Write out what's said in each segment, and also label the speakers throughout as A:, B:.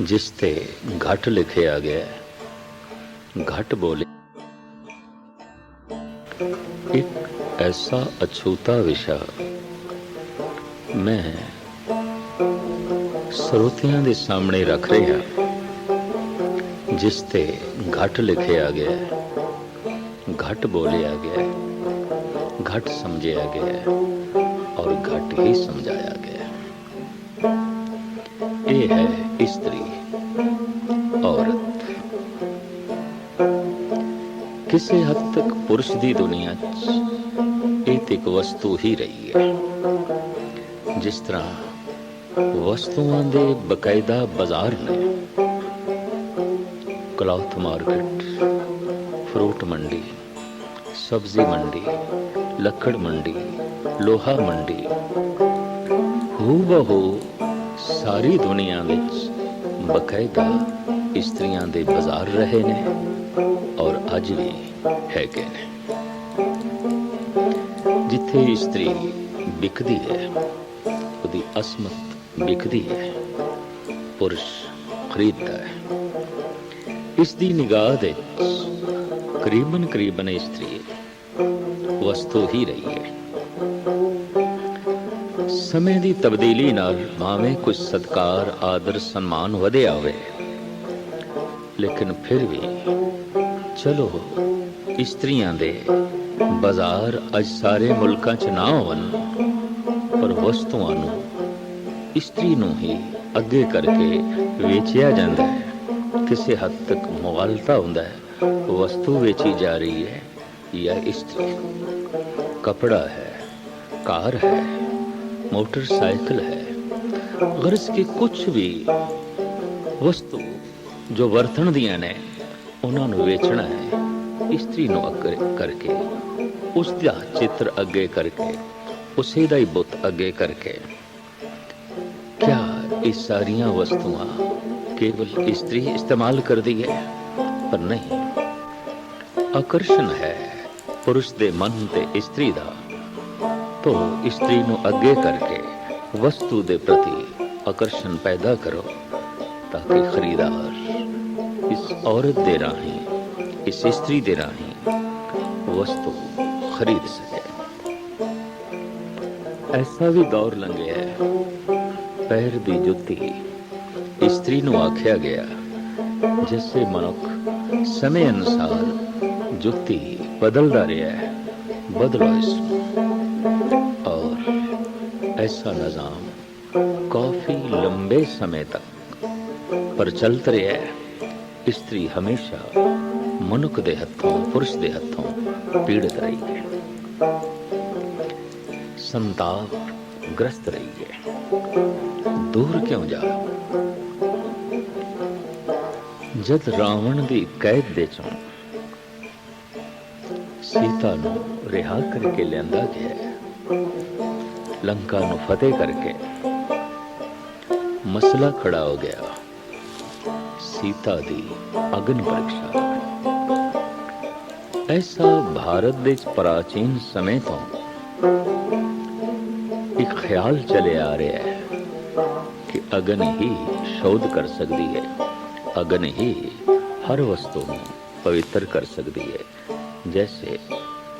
A: जिस ते घट लिखिया गया, घट बोले। एक ऐसा अछूता विषय मैं ਸਰੋਤਿਆਂ ਦੇ ਸਾਹਮਣੇ रख रहा, जिस ते घट लिखिया गया, घट बोलिया गया, घट समझिया गया और घट ही समझाया गया। ये है स्त्री औरत। किसी हद तक पुरुष की दुनिया एक वस्तु ही रही है। जिस तरह वस्तुओं के बकायदा बाजार ने, क्लॉथ मार्केट, फ्रूट मंडी, सब्जी मंडी, लकड़ मंडी, लोहा मंडी, हूबहू सारी दुनिया विच बकायदा स्त्रियां दे बाजार रहे ने और अज भी हैगे ने। जिथे स्त्री बिकदी है, उसकी असमत बिकदी है, पुरुष खरीदता है। इसकी निगाह दे करीबन स्त्री वस्तु ही रही है। समय की तब्दीली नाल भावें कुछ सत्कार, आदर, सम्मान वधिया होवे, लेकिन फिर भी चलो स्त्रियां दे बाजार अज सारे मुल्कां च ना होवन, पर वस्तुआं नूं स्त्री नूं ही अगे करके वेचिया जाता है। किसी हद तक मुगालता होंदा है, वस्तु वेची जा रही है या स्त्री। कपड़ा है, कार है, मोटरसाइकिल है, गर्ज के कुछ भी वस्तु जो वरतन दियां ने उन्हां नूं वेचना है। स्त्री नूं अगे करके, उसका चित्र अगे करके, उसे दा ही बुत अगे करके। क्या ये सारियां वस्तुआं केवल स्त्री इस्तेमाल कर दी है? पर नहीं। आकर्षण है पुरुष दे मन ते स्त्री दा, तो स्त्री नूं अगे करके वस्तु दे प्रति आकर्षण पैदा करो, ताकि खरीदार इस औरत दे राही, इस स्त्री दे राही वस्तु खरीद सके। ऐसा भी दौर लंघे है, पैर दी जुत्ती स्त्री नूं आख्या गया, जिससे मनुख समय अनुसार जुत्ती बदलता रहा है। बदलो इसमें। और ऐसा निजाम काफी लंबे समय तक पर चलता रहा है। स्त्री हमेशा मनुख दे हथों, पुरुष दे हथों पीड़ित रही है, संताप ग्रस्त रही है। दूर क्यों जा? जद रावण की कैद दे चों सीता नूं रिहा करके लियांदा गया, लंका नूं फतेह करके मसला खड़ा हो गया, सीता दी अग्नि परीक्षा। ऐसा भारत दे प्राचीन समय तो एक ख्याल चले आ रहा है कि अग्नि ही शोध कर सकती है, अग्नि ही हर वस्तु को पवित्र कर सकती है। जैसे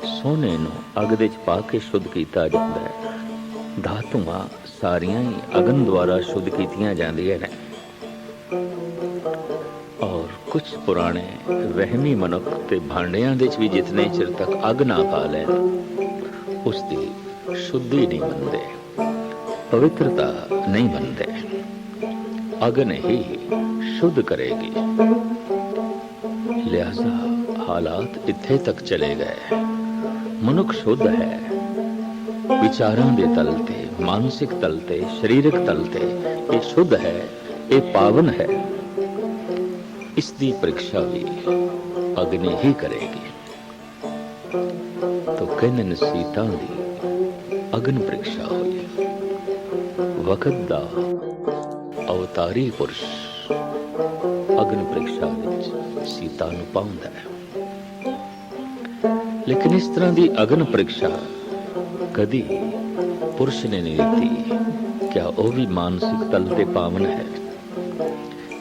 A: सोने नूं अग दे पा के शुद्ध किया जाता है, धातुआं सारियां ही अग्नि द्वारा शुद्ध कीतियां जांदियां ने। और कुछ पुराने वहमी मनुख ते भांडियां दे भी जितने चिर तक अग ना पा लैन, उसकी शुद्धि नहीं बनते, पवित्रता नहीं बनते। अग्नि ही शुद्ध करेगी। लिहाजा हालात इत्थे तक चले गए। मनुख शुद्ध है, विचारां दे तल ते, मानसिक तल ते, शरीरक तल ते ये शुद्ध है, ये पावन है। इसकी परीक्षा भी अग्नि ही करेगी। तो कहने सीता दी अग्नि परीक्षा हुई। वक्त दा अवतारी पुरुष अग्नि परीक्षा विच सीता नूं पाउंदा है। लेकिन इस तरह की अग्नि परीक्षा कदी पुरुष ने नहीं दी। क्या वह भी मानसिक तल ते पावन है?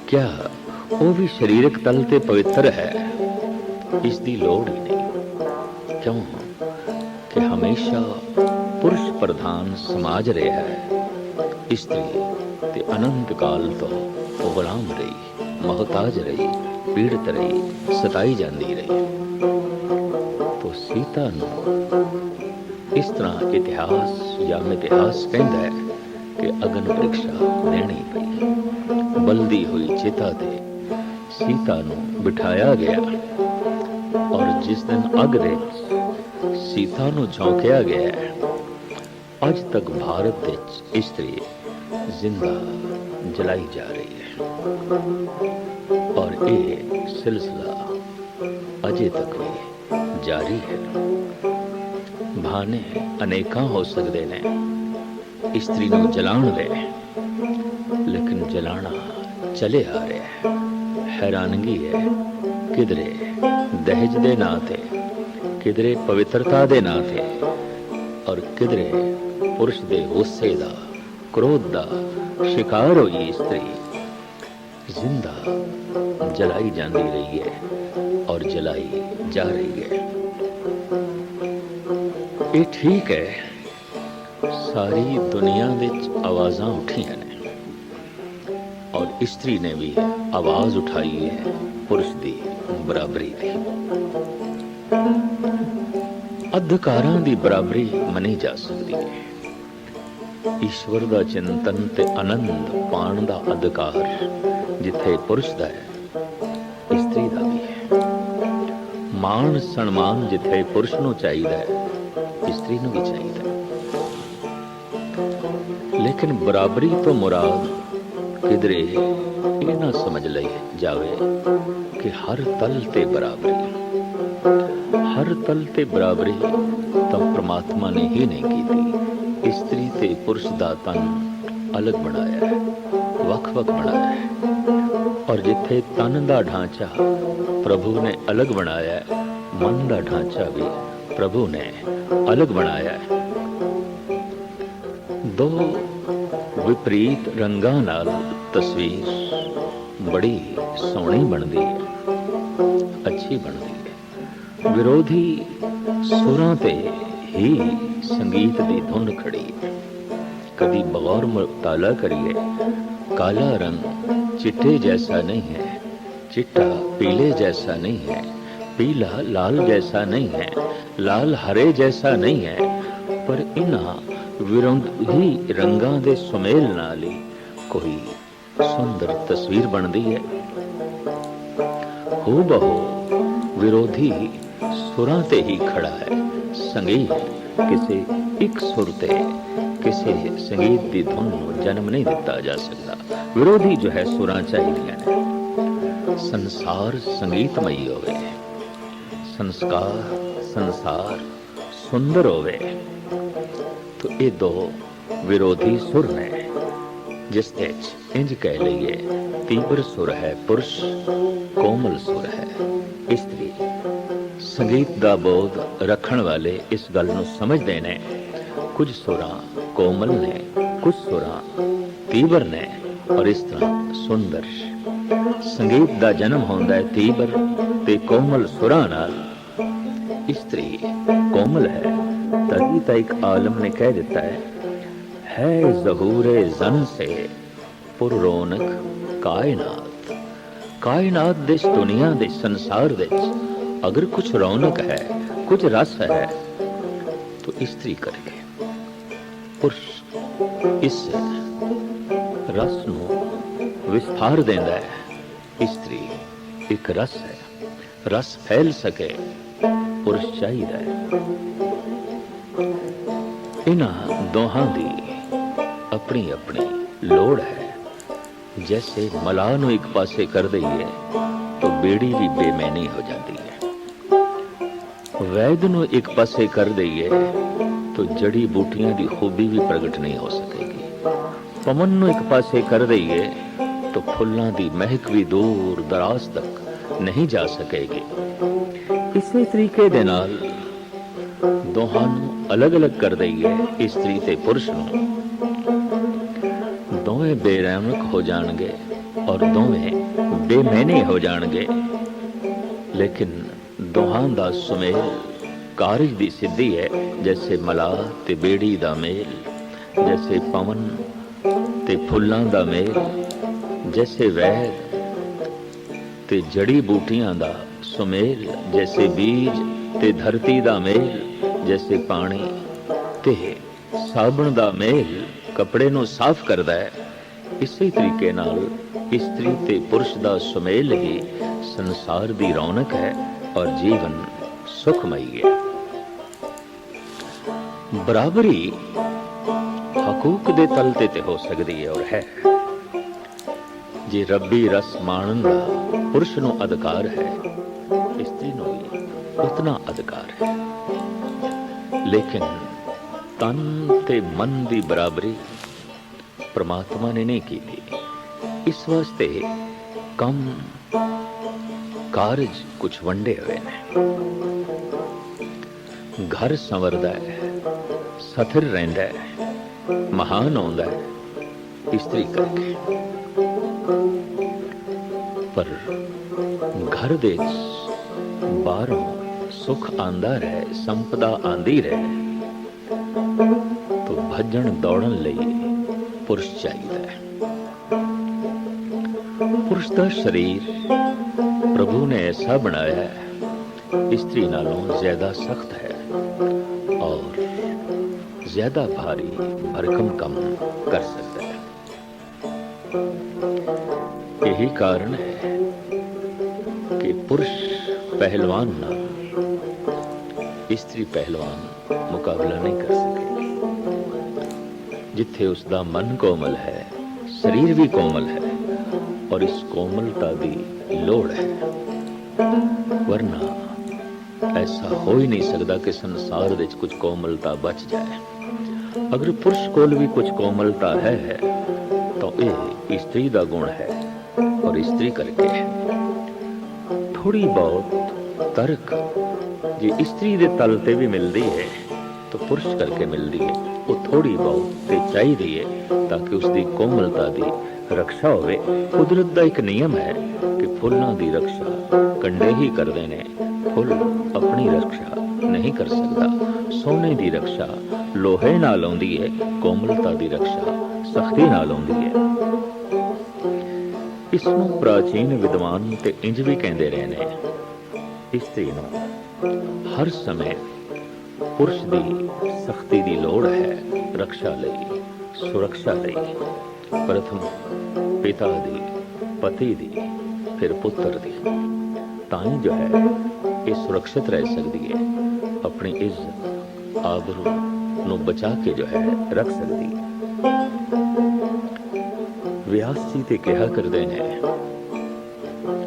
A: क्या वो भी शरीरक तल ते पवित्र है? इसकी लोड़ ही नहीं। क्यों कि हमेशा पुरुष प्रधान समाज रहा है। स्त्री ते अनंत काल तो वो गुलाम रही, मोहताज रही, पीड़ित रही, सताई जाती रही। तो सीता नूं इस तरह इतिहास या मितिहास कहता है कि अग्न परीक्षा लेनी पई। बलदी हुई चिता ते सीता नूं बिठाया गया और जिस दिन अग दे सीता नूं झोंकिया गया, अज तक भारत विच स्त्री जिंदा जलाई जा रही है और ये सिलसिला अजे तक भी जारी है। बहाने अनेका हो सकते ने स्त्री नूं जलाण दे, लेकिन जलाना चले आ रहा है। हैरानगी है, किधरे दहेज दे ना थे, किधरे पवित्रता दे ना थे और किधरे पुरुष दे गुस्से दा, क्रोध दा शिकार हुई स्त्री जिंदा जलाई जाती रही है और जलाई जा रही है। ये ठीक है, सारी दुनिया विच आवाज़ां उठियां ने और स्त्री ने भी आवाज उठाई है पुरुष दी बराबरी दी। अधिकारां दी बराबरी मनी जा सकती है। ईश्वर दा चिंतन ते आनंद पाण दा अधिकार जिथे पुरुष दा है, स्त्री दा भी है। मान सन्मान जिथे पुरुष नूं चाहीदा है, स्त्री नूं भी चाहीदा है। लेकिन बराबरी तो मुराद किधरे ये ना समझ लई जावे कि हर तल ते बराबरी, हर तल ते बराबरी तो परमात्मा ने ही नहीं की थी। स्त्री ते पुरुष दा तन अलग बनाया है, वख-वख बनाया है और जिथे तन दा ढांचा प्रभु ने अलग बनाया है, मन दा ढांचा भी प्रभु ने अलग बनाया है। दो विपरीत रंगां नाल तस्वीर बड़ी सोहनी बनदी है, अच्छी बनदी है। विरोधी सुरां ते ही संगीत दी धुन खड़ी है। कभी बगौर मुताला करिए, काला रंग चिट्टे जैसा नहीं है, चिट्टा पीले जैसा नहीं है, पीला लाल जैसा नहीं है, लाल हरे जैसा नहीं है, पर इन्हां विरोधी रंगां दे सुमेल नाल ही कोई सुंदर तस्वीर बनती है। हूबहू विरोधी सुरां ते ही खड़ा है। संगीत किसी एक सुर ते किसी संगीत की धुन नूं जन्म नहीं दिता जा सकता। विरोधी जो है सुरां चाहिए ने। संसार संगीतमयी होवे, संसार सुंदर होवे, तो ये दो विरोधी सुर ने जिसते इंज कह लीए तीव्र सुर है पुरुष, कोमल सुर है स्त्री। संगीत दा बोध रखण वाले इस गल नूं समझदे ने। कुछ सुरां कोमल ने, कुछ सुरां तीव्र ने और इस तरह सुंदर संगीत दा जन्म होंदा है तीव्र ते कोमल सुरां नाल। स्त्री कोमल है, तभी तो एक आलम ने कह दिता है ज़हूरे जन से पुर रौनक कायनात। कायनात दिस दुनिया दे संसार विच अगर कुछ रौनक है, कुछ रस है, तो स्त्री करके पुरुष इस रस नूं विस्तार देंदा है। स्त्री एक रस है, रस फैल सके पुरुष चाहिए है। इन्हां दोहां दी अपनी अपनी लोड़ है। जैसे मलाह नूं एक पासे कर दईए तो बेड़ी भी बेमैनी हो जाती है। वैद नूं एक पासे कर दईए तो जड़ी बूटियां दी खूबी भी प्रगट नहीं हो सकेगी। पवन नूं एक पासे कर दईए तो फुल्लां दी महक भी दूर दराज तक नहीं जा सकेगी। इसी तरीके दे नाल दोहां नूं अलग अलग कर दईए स्त्री ते पुरुष नूं, दोवें बेरौनक हो जाणगे और दोवें बेमैने हो जाणगे। लेकिन दोहां दा सुमेल कारज दी सिद्धि है। जैसे मलाह ते बेड़ी दा मेल, जैसे पवन ते फुल्लां दा मेल, जैसे वैद ते जड़ी बूटियां दा सुमेल, जैसे बीज ते धरती दा मेल, जैसे पानी ते साबण दा मेल कपड़े नूं साफ करदा है। इसी तरीके नाल इस्त्री ते पुरुष दा सुमेल ही संसार दी रौनक है और जीवन सुखमई है। बराबरी हकूक दे तल ते हो सकदी है और है। जे रब्बी रस माणन दा पुरुष नूं अधिकार है, इस्त्री नूं भी उतना अधिकार है। लेकिन तन ते मन दी बराबरी परमात्मा ने नहीं की थी। इस वास्ते कम कारज कुछ वंडे हुए ने। घर संवरदा है, सथिर रहिंदा है, महान आउंदा है इस्त्री करके। पर घर दे बाहरों सुख आंदा रहे, संपदा आंदी रहे, तो भजन दौड़न लई पुरुष चाहिए है। पुरुष का शरीर प्रभु ने ऐसा बनाया है, स्त्री नालों ज्यादा सख्त है और ज्यादा भारी भरकम कम कर सकता है। यही कारण है कि पुरुष पहलवान ना स्त्री पहलवान मुकाबला नहीं कर सकेगी। जिथे उसका मन कोमल है, शरीर भी कोमल है और इस कोमलता की लोड़ है। वरना ऐसा हो ही नहीं सकता कि संसार विच कुछ कोमलता बच जाए। अगर पुरुष कोल भी कुछ कोमलता है तो यह स्त्री का गुण है और स्त्री करके थोड़ी बहुत तर्क जे स्त्री दे तल ते भी मिलती है तो पुरुष करके मिलती है। वो थोड़ी बहुत ते चाहिए ताकि उसकी कोमलता की रक्षा होवे। कुदरत का एक नियम है कि फुल्लां दी रक्षा कंडे ही करदे ने। फुल अपनी रक्षा नहीं कर सकता। सोने की रक्षा लोहे नाल आउंदी है, कोमलता की रक्षा सख्ती नाल आउंदी है। इसनूं प्राचीन विद्वान ते इंज भी कहते रहे ने। स्त्री नूं हर समय पुरुष की सख्ती की लोड़ है रक्षा लई, सुरक्षा लई। प्रथम पिता दी, पति दी, फिर पुत्र दी। ताई जो है ये सुरक्षित रह सकती है, अपनी इज्जत आबरू नूं बचा के जो है रख सकती है। व्यास जी ते कहा करते हैं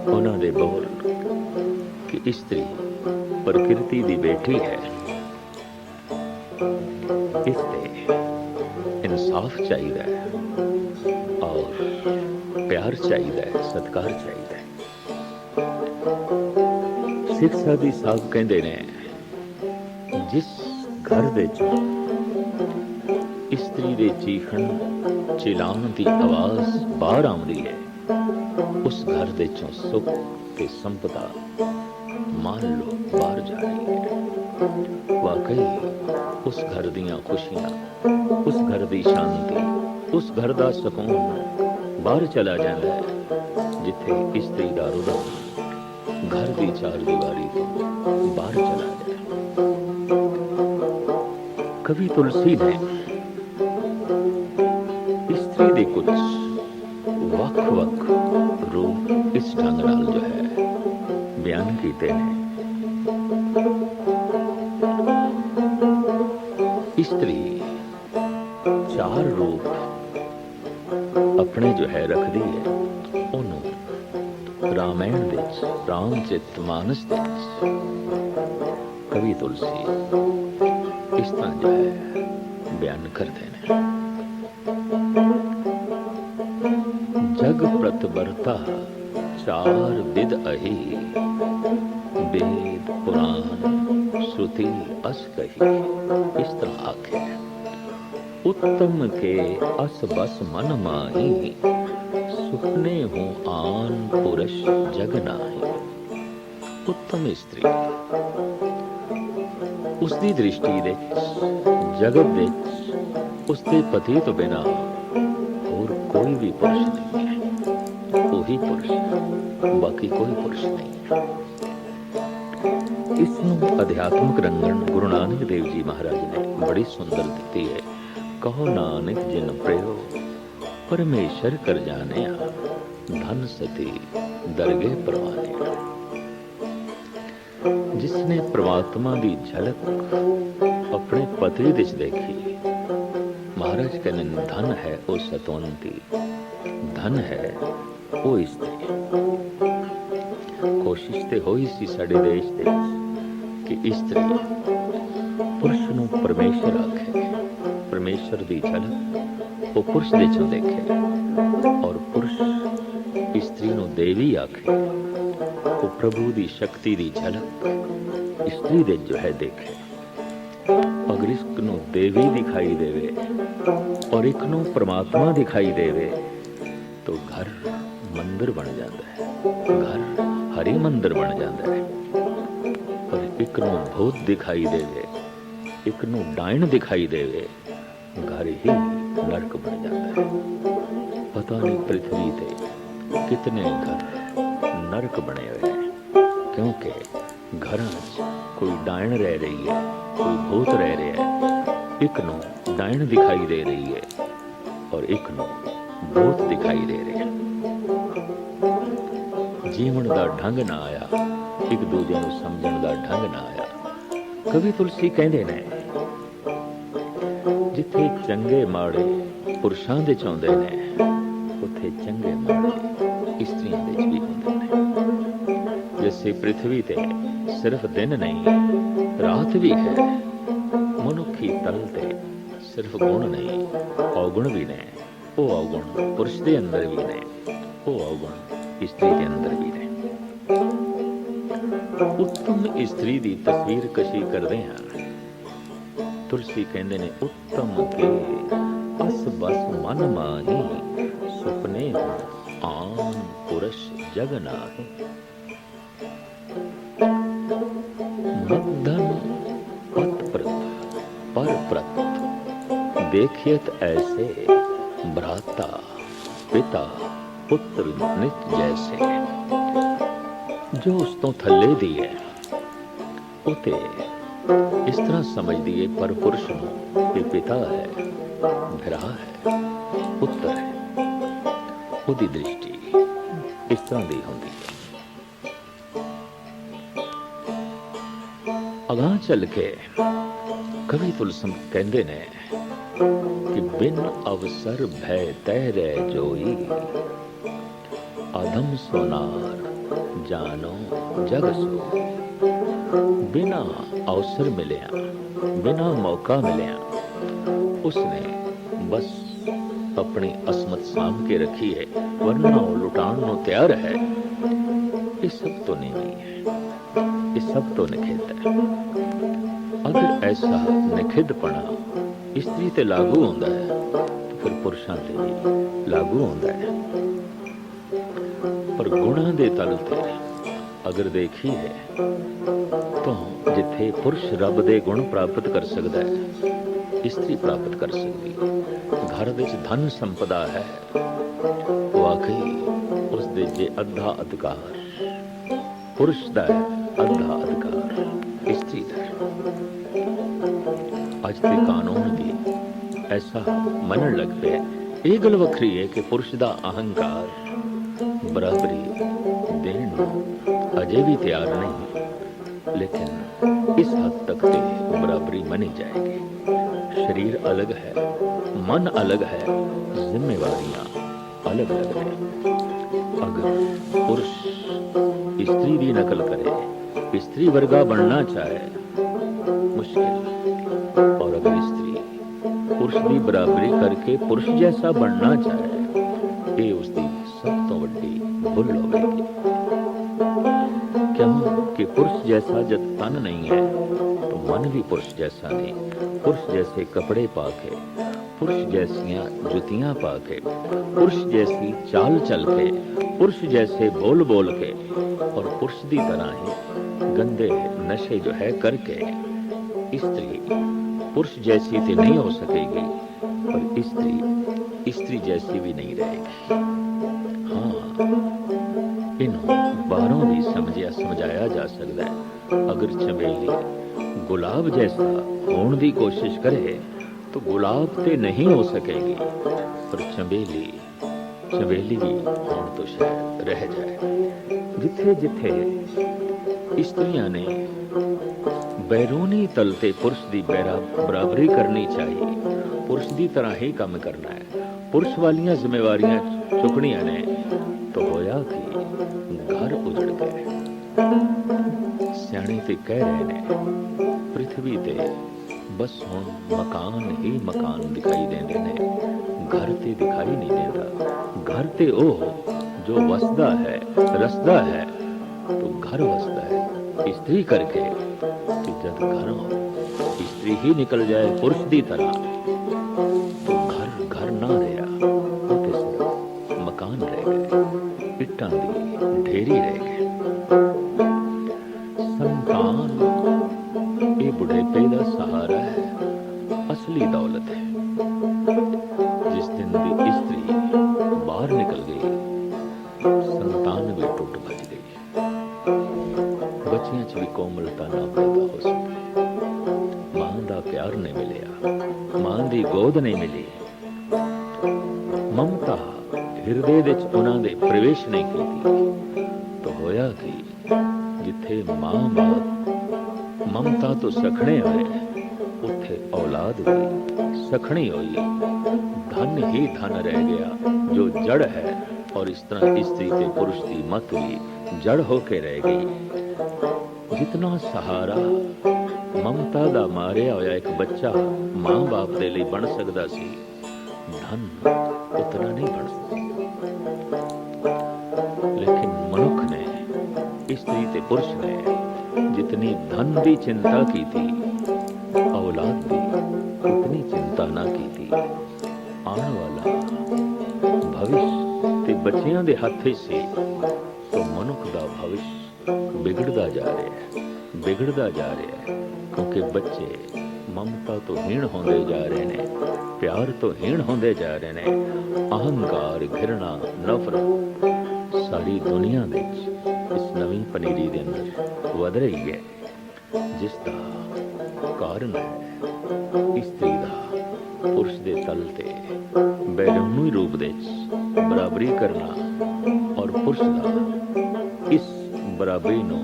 A: उन्हां दे बोल कि स्त्री प्रकृति दी बेटी है। इसलिए इंसाफ चाहिए और प्यार चाहिए, सत्कार चाहिए। सिख साधी साहब कहते ने जिस घर दे स्त्री दे चीखण चिलाउण की आवाज बाहर आउंदी है, उस घर दे चों सुख ते संपदा मान लो बाहर जा रही है। वाकई उस घर दियां खुशियां, उस घर दी शांति, उस घर दा सुकून बाहर चला जाता है जिथे स्त्री दा रुदन घर दी चार दीवारी तो बाहर चला जाए। कवि तुलसी ने स्त्री दे कुछ वख-वख रूप इस ढंग नाल जो है बयान कीते ने। स्त्री चार रूप अपने जो है रखती है। उन्होंने रामायण विच, रामचरित मानस विच कवि तुलसी इस तरह जो है बयान करते हैं। जग प्रतिबरता चार विद अही, वेद पुराण श्रुति अस कही। इस तरह आखे उत्तम के अस बस मन माही, सुपने हो आन पुरुष जग नाहि। उत्तम इस्त्री उसकी दृष्टि दे जगत दे उसके पति तो बिना और कोई भी पुरुष नहीं है। वही पुरुष, बाकी कोई पुरुष नहीं। इसनों अध्यात्मिक रंगण गुरु नानक देव जी महाराज ने बड़ी सुंदर दी है। कहो नानक जिन प्रयो परमेश्वर कर जाने धन सती दरगे परवाने। जिसने परमात्मा की झलक अपने पति दिश देखी, महाराज कहने धन है वो सतवंती, धन है वो स्त्री। कोशिश ते होई सी साडे देश दे कि स्त्री पुरुष नूं परमेश्वर आखे, परमेश्वर दी झलक वो पुरुष दे चों देखे, और पुरुष स्त्री नूं देवी आखे, वो प्रभु दी शक्ति दी झलक स्त्री दे जो है देखे। अगर इसको देवी दिखाई देवे और एक नूं परमात्मा दिखाई देवे तो घर मंदिर बन जाता है, घर हरि मंदिर बन जाता है। और एक नूं भूत दिखाई देवे, एक नूं डायन दिखाई देवे, घर ही नरक बन जाता है। पता नहीं पृथ्वी ते कितने घर नरक बने हुए हैं, क्योंकि घर कोई डायन रह रही है, कोई भूत रह रहा है। एक नूं डायन दिखाई दे रही है और एक नूं भूत दिखाई दे रहे हैं। जीवन का ढंग ना आया, एक दूजे नूं समझण दा ढंग ना आया। कवि तुलसी कहंदे ने जिथे चंगे माड़े पुरुषां दे चाहुंदे ने, उथे चंगे माड़े इस्त्रियां दे भी हुंदे ने। जैसे पृथ्वी ते सिर्फ दिन नहीं रात भी है, मनुखी तल ते सिर्फ गुण नहीं अवगुण भी ने। वो अवगुण पुरुष के अंदर भी ने, वो अवगुण स्त्री के अंदर भी ने। उत्तम स्त्री की तस्वीर कशी करते हैं। तुलसी कहते ने उत्तम के अस बस मन माही, सुपने हो आन पुरुष जग नाहि। मद्धन पत प्रत पर प्रत देखियत ऐसे, भ्राता पिता पुत्र नित जैसे। जो उस तो थले दी है उते इस तरह समझ दिए, पर पुरुष नूं ये पिता है, भरा है, पुत्र है। उदी दृष्टि इस तरह दी होंदी है। अगां चल के कवि तुलसी कहंदे ने कि बिन अवसर भय तय रह जोई, अधम सोनार जानो जग सो। बिना अवसर मिलिया, बिना मौका मिलिया, उसने बस अपनी असमत साम के रखी है, वरना वो लुटान नो तैयार है। ये सब तो नहीं है, ये सब तो निखिद है। अगर ऐसा निखिदपना स्त्री ते लागू होता है तो फिर पुरुषां ते भी लागू होता है। पर गुणां दे तल ते अगर देखिए तो जिथे पुरुष रब दे गुण प्राप्त कर सकता है, स्त्री प्राप्त कर सकती। घर विच धन संपदा है, वाकई उस दे जे अद्धा अधिकार पुरुष दा है, अद्धा अधिकार स्त्री दा है। अज के कानून भी ऐसा मनन लग पे। ये गल वखरी है कि पुरुष दा अहंकार बराबरी देण अजे भी तैयार नहीं, लेकिन इस हद तक ते बराबरी मानी जाएगी। शरीर अलग है, मन अलग है, जिम्मेवारियां अलग अलग है। अगर पुरुष स्त्री की नकल करे, स्त्री वर्गा बनना चाहे, मुश्किल। और अगर स्त्री पुरुष की बराबरी करके पुरुष जैसा बनना चाहे, ये उसकी सब तो बड़ी भूल होगी। क्यों कि पुरुष जैसा जब तन नहीं है तो मन भी पुरुष जैसा नहीं। पुरुष जैसे कपड़े पाके, पुरुष जैसियां जुतियां पा के, पुरुष जैसी चाल चल के, पुरुष जैसे बोल बोल के और पुरुष की तरह ही गंदे नशे जो है करके स्त्री पुरुष जैसी तो नहीं हो सकेगी, पर स्त्री स्त्री जैसी भी नहीं रहेगी। हाँ, इन्हों बारों भी समझाया जा सकता है। अगर चमेली गुलाब जैसा होने की कोशिश करे तो गुलाब ते नहीं हो सकेगी, पर चमेली भी होने तो शायद रह जाए। जिथे जिथे स्त्रियां ने बैरूनी तल ते पुरुष की बराबरी करनी चाहिए, पुरुष की तरह ही काम करना है, पुरुष वालियां जिम्मेवारियां चुकनियां ने, तो होया कि घर उजड़ गए। सियाणे ते कह रहे ने पृथ्वी ते बस हुण मकान ही मकान दिखाई देंदे ने, घर ते दिखाई नहीं देता। घर ते ओ जो वसदा है रसदा है, तो घर वसदा है स्त्री करके कि जब घरों स्त्री ही निकल जाए पुरुष की तरह, तो घर घर ना रहा, मकान रह गए, इट्टां दी ढेरी रह गए। संतान ये बुढ़ेपे का सहारा है, असली दौलत है। जिस दिन दी स्त्री बाहर निकल गई, संतान भी टूट भज गई। बच्चियां च भी कोमलता ना पैदा हो सकती, मां का प्यार नहीं मिलिया, मां की गोद नहीं मिली, ममता हिरदे विच उन्हां दे प्रवेश नहीं की। तो होया कि जिथे मां बाप ममता तो सखणे होए, उथे औलाद भी सखणी हुई। धन ही धन रह गया जो जड़ है, और इस तरह स्त्री ते पुरुष की मत भी जड़ होके रह गई। जितना सहारा ममता दा मारिया होया एक बच्चा मां बाप दे लई बन सकदा सी, धन उतना नहीं बन सकता। लेकिन मनुख ने, स्त्री ते पुरुष ने जितनी धन की चिंता की थी, औलाद की उतनी चिंता ना की थी। आने वाला भविष्य ते बच्चियां दे हथ विच सी, तो मनुख दा भविष्य बिगड़दा जा रहा है, बिगड़दा जा रहा है, क्योंकि बच्चे ममता तो हीण होंदे जा रहे ने, प्यार तो हीण होंदे जा रहे ने। अहंकार, घृणा, नफरत सारी दुनिया विच इस नवीं पनीरी दे अंदर वध रही है, जिसका कारण है स्त्री दा पुरुष दे तल ते बैरूनी रूप दे बराबरी करना, और पुरुष दा इस बराबरी नूं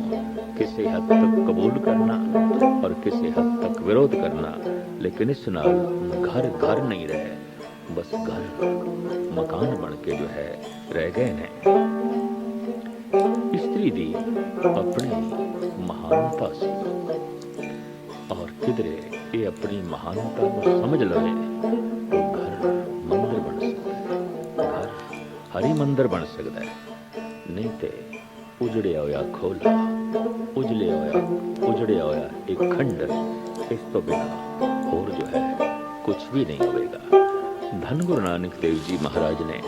A: किसी हद तक कबूल करना और किसी हद तक विरोध करना। लेकिन इस नाल घर घर नहीं रहे, बस घर मकान बन के जो है रह गए ने। स्त्री दी अपनी महानता से, और किधरे ये अपनी महानता को समझ लवे तो घर मंदिर बन सकता है, घर हरी मंदिर बन सकता है। नहीं तो उजड़िया होया खोला, उजड़िया होया एक खंडर, इस तो बिना और जो है कुछ भी नहीं होगा। धन गुरु नानक देव जी महाराज ने